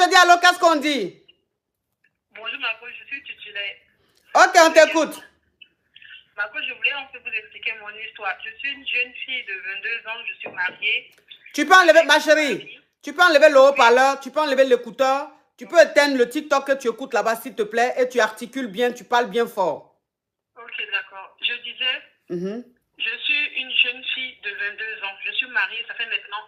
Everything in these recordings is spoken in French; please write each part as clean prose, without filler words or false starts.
je dis allô, qu'est-ce qu'on dit? Bonjour Marco, je suis titulaire. Ok, on t'écoute. Marco, je voulais un peu vous expliquer mon histoire. Je suis une jeune fille de 22 ans, je suis mariée. Tu peux enlever, ma chérie, tu peux enlever le haut-parleur, tu peux enlever l'écouteur, tu peux éteindre le TikTok que tu écoutes là-bas, s'il te plaît, et tu articules bien, tu parles bien fort. Ok, d'accord. Je disais, je suis une jeune fille de 22 ans. Je suis mariée, ça fait maintenant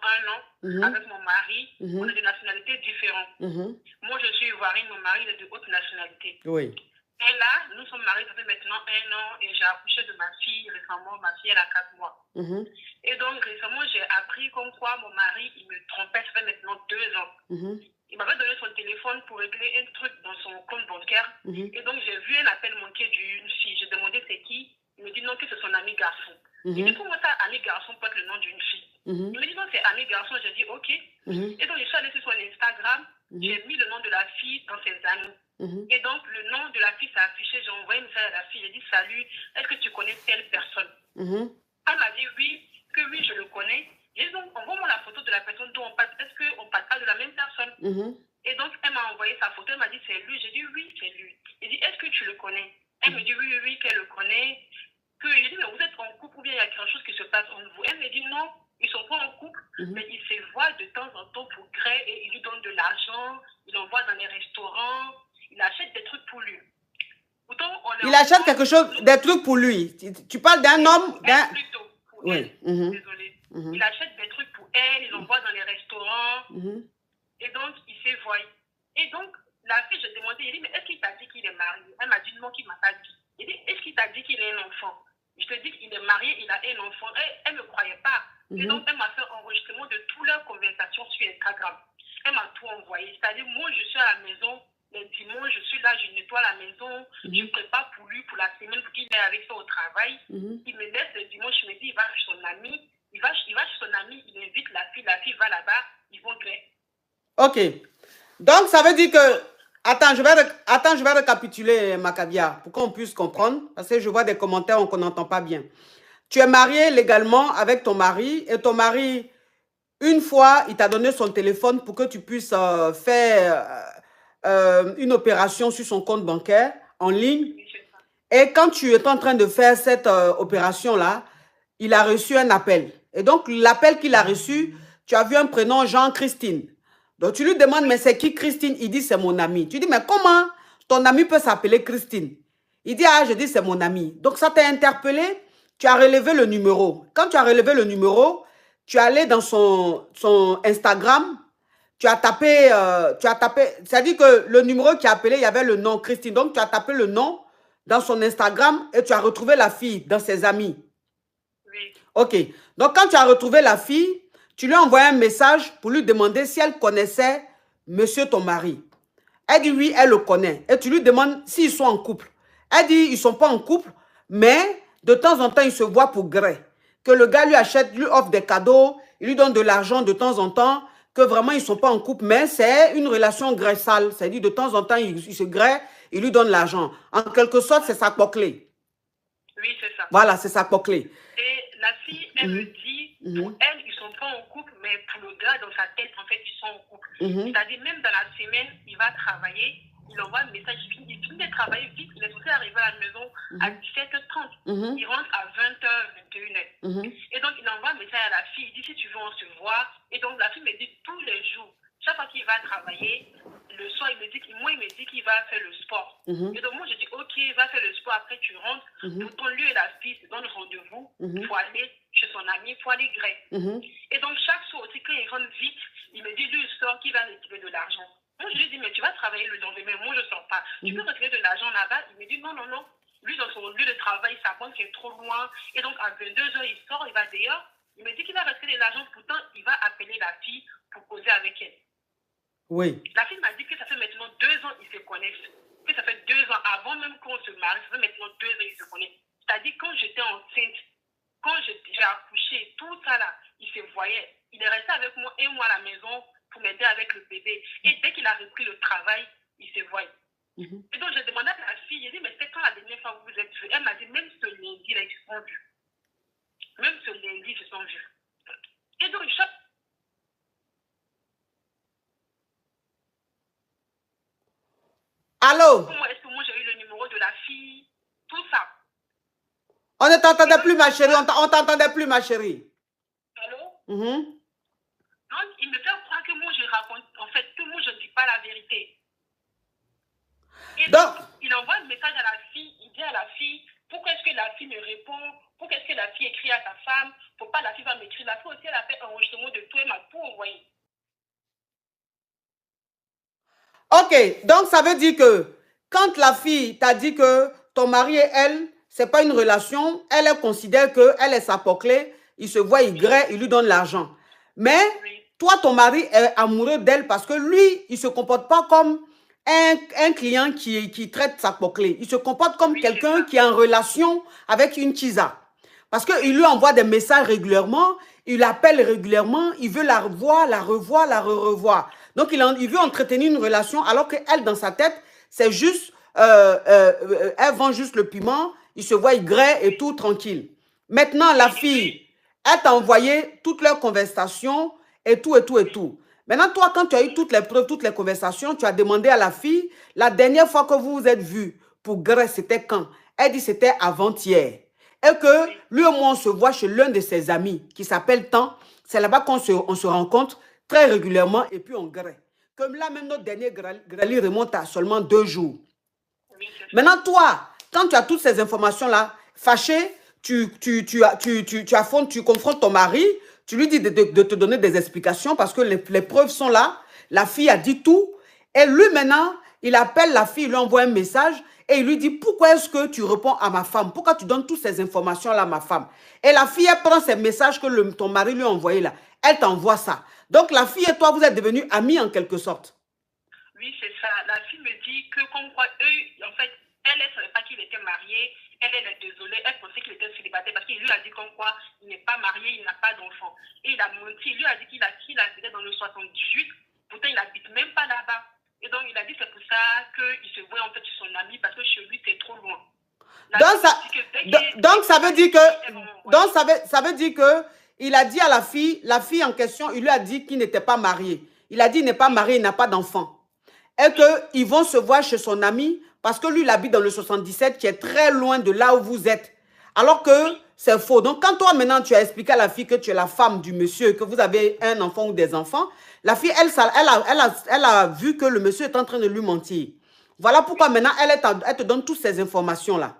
1 an avec mon mari. On est de nationalités différentes. Moi, je suis ivoirienne, mon mari est de haute nationalité. Oui. Et là, nous sommes mariés, ça fait maintenant 1 an et j'ai accouché de ma fille récemment. Ma fille, elle a 4 mois. Et donc, récemment, j'ai appris comme quoi mon mari, il me trompait, ça fait maintenant 2 ans. Il m'avait donné son téléphone pour régler un truc dans son compte bancaire. Et donc, j'ai vu un appel manqué d'une fille. J'ai demandé c'est qui. Il me dit non, que c'est son ami garçon. Il dit comment ça, ami garçon, peut être le nom d'une fille. Il me dit non, c'est ami garçon. J'ai dit ok. Et donc, je suis allée sur son Instagram. J'ai mis le nom de la fille dans ses amis. Et donc, le nom de la fille s'est affiché. J'ai envoyé un message à la fille. J'ai dit salut, est-ce que tu connais telle personne? Elle m'a dit oui, que oui, je le connais. Et donc, envoie-moi la photo de la personne dont on parle. Est-ce qu'on ne parle pas de la même personne? Et donc, elle m'a envoyé sa photo. Elle m'a dit c'est lui. J'ai dit oui, c'est lui. Il dit est-ce que tu le connais? Elle me dit oui, oui, oui, qu'elle le connaît. J'ai dit mais vous êtes en couple ou bien il y a quelque chose qui se passe entre vous? Elle me dit non, ils ne sont pas en couple, mais ils se voient de temps en temps pour gré et il lui donne de l'argent. Il l'envoie dans les restaurants. Il achète des trucs pour lui. Pourtant, il achète quelque chose, des trucs pour lui. Tu parles d'un homme, d'un... Plutôt, pour elle. Désolée. Il achète des trucs pour elle, il l'envoie dans les restaurants. Et donc, il se voit. Et donc, la fille, je demandais, il dit, mais est-ce qu'il t'a dit qu'il est marié? Elle m'a dit non, qu'il ne m'a pas dit. Il dit, est-ce qu'il t'a dit qu'il a un enfant? Je te dis qu'il est marié, il a un enfant. Elle ne me croyait pas. Et donc, elle m'a fait enregistrement de toutes leurs conversations sur Instagram. Elle m'a tout envoyé. C'est-à-dire, moi, je suis à la maison. Les dimanches, je suis là, je nettoie la maison. Je prépare pour lui, pour la semaine, pour qu'il aille avec ça au travail. Il me laisse le dimanche, je me dis, il va chez son ami. Il va chez son ami, il invite la fille va là-bas, ils vont gré. Ok. Donc, ça veut dire que... Attends, je vais récapituler, Macabia, pour qu'on puisse comprendre, parce que je vois des commentaires qu'on n'entend pas bien. Tu es marié légalement avec ton mari, et ton mari, une fois, il t'a donné son téléphone pour que tu puisses faire une opération sur son compte bancaire en ligne. Et quand tu étais en train de faire cette opération-là, il a reçu un appel. Et donc, l'appel qu'il a reçu, tu as vu un prénom Jean-Christine. Donc, tu lui demandes, mais c'est qui Christine? Il dit, c'est mon ami. Tu dis, mais comment ton ami peut s'appeler Christine? Il dit, ah, je dis, c'est mon ami. Donc, ça t'a interpellé, tu as relevé le numéro. Quand tu as relevé le numéro, tu es allé dans son Instagram, tu as tapé, c'est-à-dire que le numéro qui a appelé, il y avait le nom Christine. Donc, tu as tapé le nom dans son Instagram et tu as retrouvé la fille dans ses amis. Oui. Ok. Donc, quand tu as retrouvé la fille, tu lui as envoyé un message pour lui demander si elle connaissait monsieur ton mari. Elle dit oui, elle le connaît. Et tu lui demandes s'ils sont en couple. Elle dit ils ne sont pas en couple, mais de temps en temps, ils se voient pour gré. Que le gars lui achète, lui offre des cadeaux, il lui donne de l'argent de temps en temps, que vraiment ils ne sont pas en couple, mais c'est une relation gré-sale. C'est-à-dire de temps en temps, il se gré, il lui donne l'argent. En quelque sorte, c'est sa clé. Oui, c'est ça. Voilà, c'est sa clé. Et la fille, elle me dit, pour elle, ils ne sont pas en couple, mais pour le gars, dans sa tête, en fait, ils sont en couple. C'est-à-dire, même dans la semaine, il va travailler, il envoie un message, il finit de travailler vite, il est censé arriver à la maison à 17h30. Il rentre à 20h, 21h. Et donc, il envoie un message à la fille, il dit, si tu veux, on se voit. Et donc, la fille me dit tous les jours, chaque fois qu'il va travailler, le soir, il me dit qu'il va faire le sport. Et donc, moi, je dis, ok, il va faire le sport, après tu rentres. Pourtant, lui et la fille se donnent rendez-vous pour aller chez son ami, pour aller gré. Et donc, chaque soir aussi, quand il rentre vite, il me dit, lui, il sort qu'il va retirer de l'argent. Moi, je lui dis, mais tu vas travailler le lendemain, moi, je ne sors pas. Tu peux retirer de l'argent là-bas? Il me dit, non, non, non. Lui, dans son lieu de travail, sa banque est trop loin. Et donc, à 22h, il sort, il va dehors. Il me dit qu'il va retirer de l'argent, pourtant, il va appeler la fille pour causer avec elle. Oui. La fille m'a dit que ça fait maintenant 2 ans qu'ils se connaissent. Que ça fait 2 ans, avant même qu'on se marie, ça fait maintenant 2 ans qu'ils se connaissent. C'est-à-dire, quand j'étais enceinte, quand j'ai accouché, tout ça là, il se voyait. Il est resté avec moi 1 mois à la maison pour m'aider avec le bébé. Et dès qu'il a repris le travail, il se voyait. Et donc, j'ai demandé à la fille, j'ai dit, mais c'est quand la dernière fois que vous êtes vus? Elle m'a dit, même ce lundi, là, ils se sont vus. Même ce lundi, ils se sont vus. Et donc, Allô? Comment est-ce que moi j'ai eu le numéro de la fille? Tout ça. On ne t'entendait plus, ma chérie. On t'entendait plus, ma chérie. Allô? Donc, il me fait croire que moi je raconte, en fait, que moi je ne dis pas la vérité. Et donc, il envoie un message à la fille, il dit à la fille, pourquoi est-ce que la fille me répond? Pourquoi est-ce que la fille écrit à sa femme? Faut pas la fille va m'écrire. La fille aussi, elle a fait un enregistrement de tout, elle m'a tout envoyé. Ok, donc ça veut dire que quand la fille t'a dit que ton mari et elle, c'est pas une relation, elle considère qu'elle est sa poclée, il se voit, il grée, il lui donne l'argent. Mais toi, ton mari est amoureux d'elle parce que lui, il se comporte pas comme un client qui traite sa poclée. Il se comporte comme quelqu'un qui est en relation avec une tisa. Parce qu'il lui envoie des messages régulièrement, il l'appelle régulièrement, il veut la revoir, la revoir. Donc, il veut entretenir une relation alors qu'elle, dans sa tête, c'est juste, elle vend juste le piment, il se voit, il grée et tout, tranquille. Maintenant, la fille, elle t'a envoyé toutes leurs conversations et tout, et tout, et tout. Maintenant, toi, quand tu as eu toutes les preuves, toutes les conversations, tu as demandé à la fille, la dernière fois que vous vous êtes vus pour gré, c'était quand? Elle dit c'était avant-hier. Et que lui et moi, on se voit chez l'un de ses amis qui s'appelle Tant. C'est là-bas qu'on se rencontre très régulièrement et puis on grée. Comme là, même notre dernier grêle remonte à seulement 2 jours. Maintenant, toi, quand tu as toutes ces informations-là, fâché, tu confrontes ton mari, tu lui dis de te donner des explications parce que les preuves sont là. La fille a dit tout. Et lui, maintenant, il appelle la fille, il lui envoie un message et il lui dit, pourquoi est-ce que tu réponds à ma femme? Pourquoi tu donnes toutes ces informations-là à ma femme? Et la fille, elle prend ces messages que ton mari lui a envoyés là. Elle t'envoie ça. Donc, la fille et toi, vous êtes devenus amis en quelque sorte. Oui, c'est ça. La fille me dit que comme quoi eux, en fait, elle ne savait pas qu'il était marié. Elle est désolée. Elle pensait qu'il était célibataire parce qu'il lui a dit comme quoi il n'est pas marié, il n'a pas d'enfant. Et il a menti. Il lui a dit qu'il habitait dans le 78. Pourtant, il n'habite même pas là-bas. Et donc, il a dit c'est pour ça qu'il se voit en fait chez son ami parce que chez lui, c'est trop loin. Donc, ça veut dire que... ça veut dire que il a dit à la fille en question, il lui a dit qu'il n'était pas marié. Il a dit qu'il n'est pas marié, il n'a pas d'enfant. Et qu'ils vont se voir chez son ami parce que lui, il habite dans le 77 qui est très loin de là où vous êtes. Alors que c'est faux. Donc, quand toi, maintenant, tu as expliqué à la fille que tu es la femme du monsieur, que vous avez un enfant ou des enfants, la fille, elle a vu que le monsieur est en train de lui mentir. Voilà pourquoi maintenant, elle te donne toutes ces informations-là.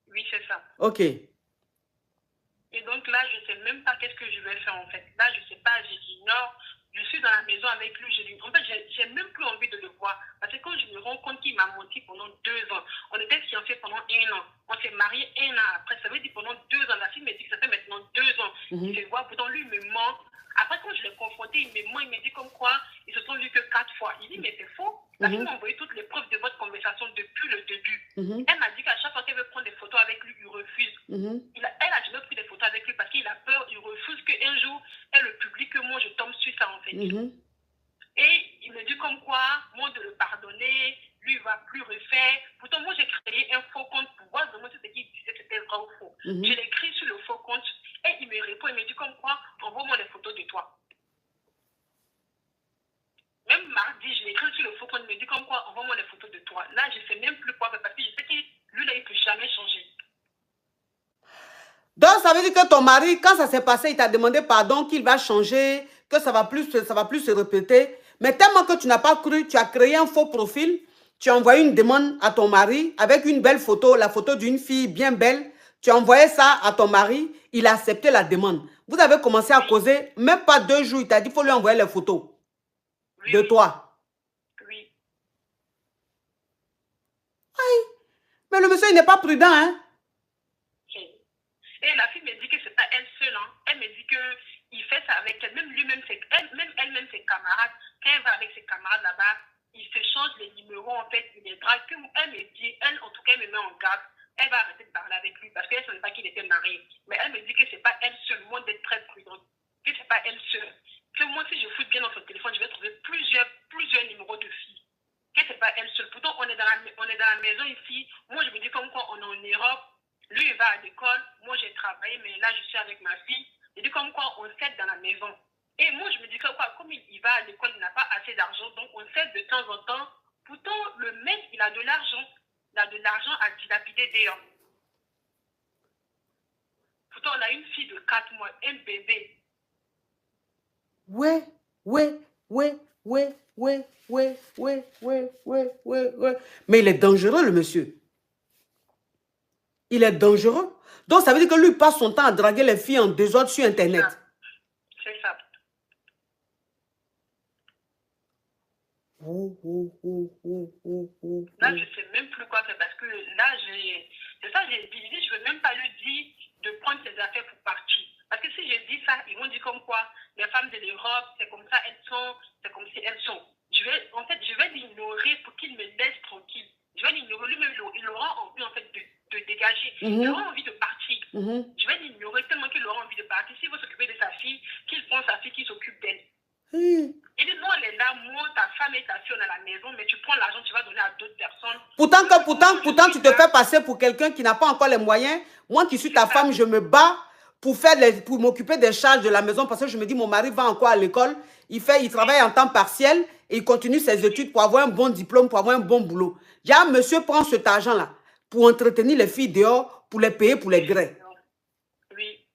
Oui, c'est ça. Ok. Et donc là, je ne sais même pas qu'est-ce que je vais faire en fait. Là, je ne sais pas, j'ignore. Je suis dans la maison avec lui. En fait, j'ai même plus envie de le voir. Parce que quand je me rends compte qu'il m'a menti pendant 2 ans, on était fiancés pendant 1 an. On s'est mariés 1 an après. Ça veut dire pendant 2 ans. La fille me dit que ça fait maintenant 2 ans. Il se voit. Pourtant, lui, il me ment. Après, quand je l'ai confronté, il me ment. Il me dit comme quoi ils se sont vus que 4 fois. Il dit, mais c'est faux. La fille m'a envoyé toutes les preuves de votre conversation depuis le début. Elle m'a dit qu'à chaque fois qu'elle veut prendre des photos avec lui, il refuse. Elle a jamais pris des photos avec lui parce qu'il a peur. Il refuse qu'un jour, elle le publie, que moi, je tombe sur ça, en fait. Et il me dit comme quoi, moi, de le pardonner, lui, il ne va plus refaire. Pourtant, moi, j'ai créé un faux compte pour voir vraiment ce qu'il disait, c'était vrai ou faux. Je l'ai écrit sur le faux compte et il me répond, il me dit comme quoi, envoie-moi les photos de toi. Même mardi, je l'ai écrit sur le faux compte, il me dit comme quoi, envoie-moi les photos de toi. Là, je ne sais même plus quoi faire parce que je sais que lui, là, il ne peut jamais changer. Donc, ça veut dire que ton mari, quand ça s'est passé, il t'a demandé pardon, qu'il va changer, que ça va plus se répéter. Mais tellement que tu n'as pas cru, tu as créé un faux profil, tu as envoyé une demande à ton mari avec une belle photo, la photo d'une fille bien belle. Tu as envoyé ça à ton mari, il a accepté la demande. Vous avez commencé à causer, même pas 2 jours, il t'a dit qu'il faut lui envoyer les photos de toi. Oui. Aïe. Mais le monsieur, il n'est pas prudent, hein? Et la fille me dit que c'est pas elle seule. Hein. Elle me dit qu'il fait ça avec elle. Même lui-même, elle-même, ses camarades. Quand elle va avec ses camarades là-bas, il se change les numéros, en fait. Il les drague. Elle me dit, elle, en tout cas, elle me met en garde. Elle va arrêter de parler avec lui parce qu'elle ne savait pas qu'il était marié. Mais elle me dit que c'est pas elle seule. Moi, d'être très prudente. Que c'est pas elle seule. Que moi, si je fouille bien dans son téléphone, je vais trouver plusieurs numéros de filles. Que c'est pas elle seule. Pourtant, on est dans la maison ici. Moi, je me dis comme quoi on est en Europe. Lui, il va à l'école. Moi, j'ai travaillé, mais là, je suis avec ma fille. Je dis comme quoi on s'aide dans la maison. Et moi, je me dis comme quoi, comme il va à l'école, il n'a pas assez d'argent. Donc, on s'aide de temps en temps. Pourtant, le mec, il a de l'argent. Il a de l'argent à dilapider dehors. Pourtant, on a une fille de 4 mois, un bébé. Ouais. Mais il est dangereux, le monsieur. Il est dangereux. Donc, ça veut dire que lui passe son temps à draguer les filles en désordre sur Internet. C'est ça. Là, je ne sais même plus quoi faire parce que là, c'est ça, j'ai dit, je ne veux même pas lui dire de prendre ses affaires pour partir. Parce que si je dis ça, ils vont dire comme quoi les femmes de l'Europe, c'est comme ça, elles sont, c'est comme si elles sont. En fait, je vais l'ignorer pour qu'il me laisse tranquille. Je vais l'ignorer, lui-même, il aura envie en fait de dégager. Il aura envie de partir. Je vais l'ignorer tellement qu'il aura envie de partir. S'il veut s'occuper de sa fille, qu'il prend sa fille, qu'il s'occupe d'elle. Il dit non, elle est là, moi, ta femme et ta fille, on est à la maison, mais tu prends l'argent, tu vas donner à d'autres personnes. Pourtant, tu te fais passer pour quelqu'un qui n'a pas encore les moyens. Moi qui suis ta femme, je me bats pour m'occuper des charges de la maison parce que je me dis, mon mari va encore à l'école, il travaille en temps partiel et il continue ses études pour avoir un bon diplôme, pour avoir un bon boulot. Déjà, monsieur prend cet argent-là pour entretenir les filles dehors, pour les payer pour les grès. Oui.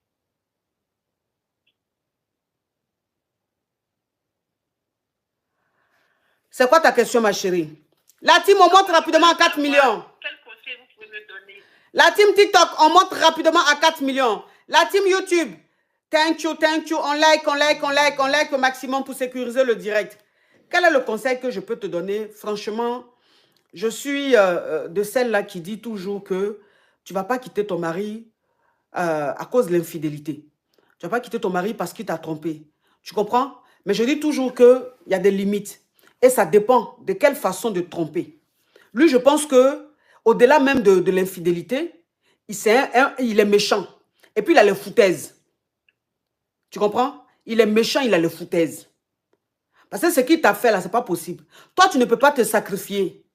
C'est quoi ta question, ma chérie? La team, on monte rapidement à 4 millions. Quel conseil vous pouvez me donner? La team TikTok, on monte rapidement à 4 millions. La team YouTube, thank you. On like au maximum pour sécuriser le direct. Quel est le conseil que je peux te donner? Franchement, je suis de celle-là qui dit toujours que tu ne vas pas quitter ton mari à cause de l'infidélité. Tu ne vas pas quitter ton mari parce qu'il t'a trompé. Tu comprends? Mais je dis toujours qu'il y a des limites. Et ça dépend de quelle façon de tromper. Lui, je pense que au-delà même de l'infidélité, il est méchant. Et puis, il a les foutaises. Tu comprends? Il est méchant, il a les foutaises. Parce que ce qu'il t'a fait là, ce n'est pas possible. Toi, tu ne peux pas te sacrifier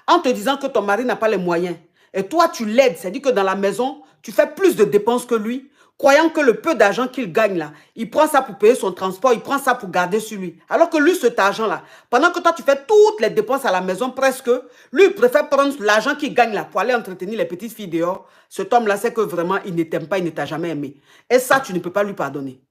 en te disant que ton mari n'a pas les moyens. Et toi, tu l'aides. C'est-à-dire que dans la maison, tu fais plus de dépenses que lui, croyant que le peu d'argent qu'il gagne là, il prend ça pour payer son transport, il prend ça pour garder sur lui. Alors que lui, cet argent-là, pendant que toi, tu fais toutes les dépenses à la maison presque, lui, il préfère prendre l'argent qu'il gagne là pour aller entretenir les petites filles dehors. Cet homme-là, c'est que vraiment, il ne t'aime pas, il ne t'a jamais aimé. Et ça, tu ne peux pas lui pardonner.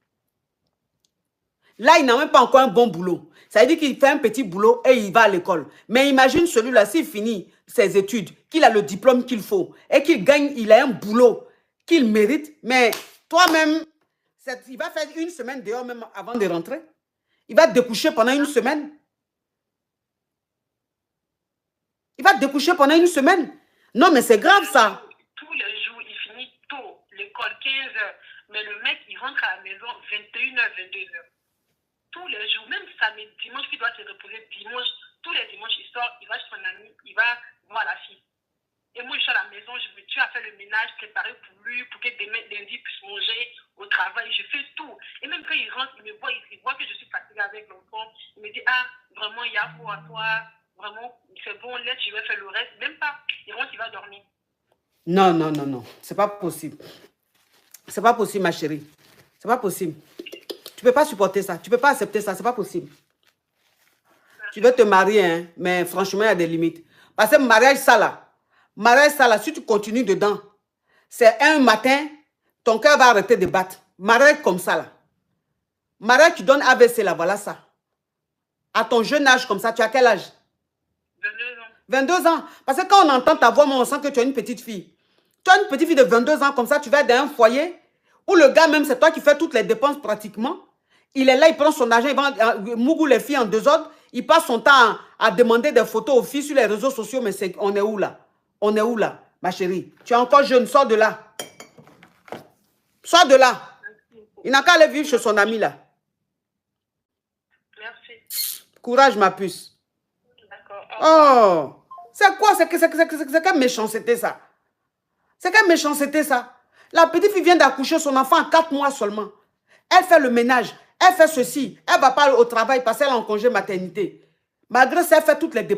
Là, il n'a même pas encore un bon boulot. Ça veut dire qu'il fait un petit boulot et il va à l'école. Mais imagine celui-là, s'il finit ses études, qu'il a le diplôme qu'il faut et qu'il gagne, il a un boulot qu'il mérite. Mais toi-même, il va faire une semaine dehors même avant de rentrer. Il va découcher pendant une semaine. Il va découcher pendant une semaine. Non, mais c'est grave ça. Tous les jours, il finit tôt, l'école 15h. Mais le mec, il rentre à la maison 21h, 22h. Tous les jours, même samedi, dimanche, il doit se reposer dimanche. Tous les dimanches, il sort, il va chez son ami, il va voir la fille. Et moi, je suis à la maison, je me tue à faire le ménage, préparer pour lui, pour que demain, lundi, puisse manger au travail. Je fais tout. Et même quand il rentre, il me voit, il voit que je suis fatiguée avec l'enfant. Il me dit, ah, vraiment, il y a pour à toi. Vraiment, c'est bon, laisse, je vais faire le reste. Même pas. Il rentre, il va dormir. Non. C'est pas possible. C'est pas possible, ma chérie. C'est pas possible. Tu peux pas supporter ça. Tu peux pas accepter ça. C'est pas possible. Tu veux te marier, hein, mais franchement, il y a des limites. Parce que mariage, ça là, si tu continues dedans, c'est un matin, ton cœur va arrêter de battre. Mariage comme ça, là. Mariage, tu donnes AVC, là, voilà ça. À ton jeune âge comme ça, tu as quel âge? 22 ans. 22 ans. Parce que quand on entend ta voix, on sent que tu as une petite fille. Tu as une petite fille de 22 ans comme ça, tu vas dans un foyer où le gars même, c'est toi qui fais toutes les dépenses pratiquement. Il est là, il prend son argent, il va mougou les filles en désordre. Il passe son temps à demander des photos aux filles sur les réseaux sociaux. Mais on est où là? On est où là, ma chérie? Tu es encore jeune, sors de là. Sors de là. Il n'a qu'à aller vivre chez son ami là. Merci. Courage, ma puce. D'accord. Oh, c'est quoi? C'est quelle méchanceté ça? C'est quelle méchanceté ça? La petite fille vient d'accoucher son enfant à 4 mois seulement. Elle fait le ménage, elle fait ceci. Elle ne va pas au travail parce qu'elle est en congé maternité. Malgré ça, elle fait toutes les dépenses.